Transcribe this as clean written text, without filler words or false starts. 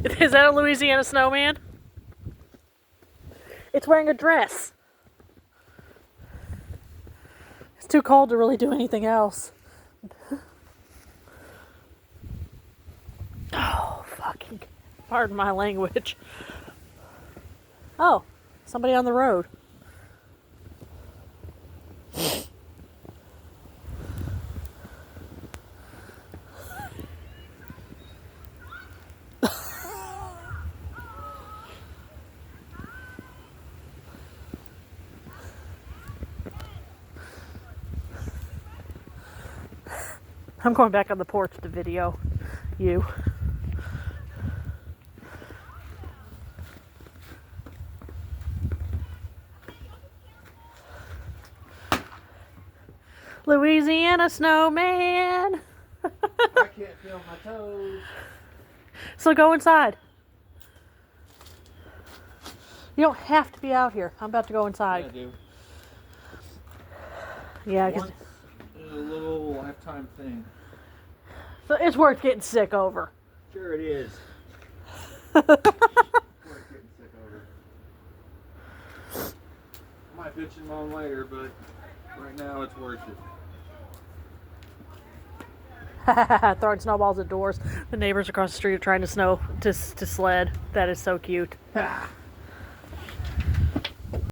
Is that a Louisiana snowman? It's wearing a dress. It's too cold to really do anything else. Oh, fucking. Pardon my language. Oh, somebody on the road. I'm going back on the porch to video you. Louisiana snowman. I can't feel my toes. So go inside. You don't have to be out here. I'm about to go inside. Yeah, I do. Yeah, because a little lifetime thing. so it's worth getting sick over. Sure it is. Worth getting sick over. I might bitch and moan later, but right now it's worth it. Throwing snowballs at doors. The neighbors across the street are trying to sled. That is so cute.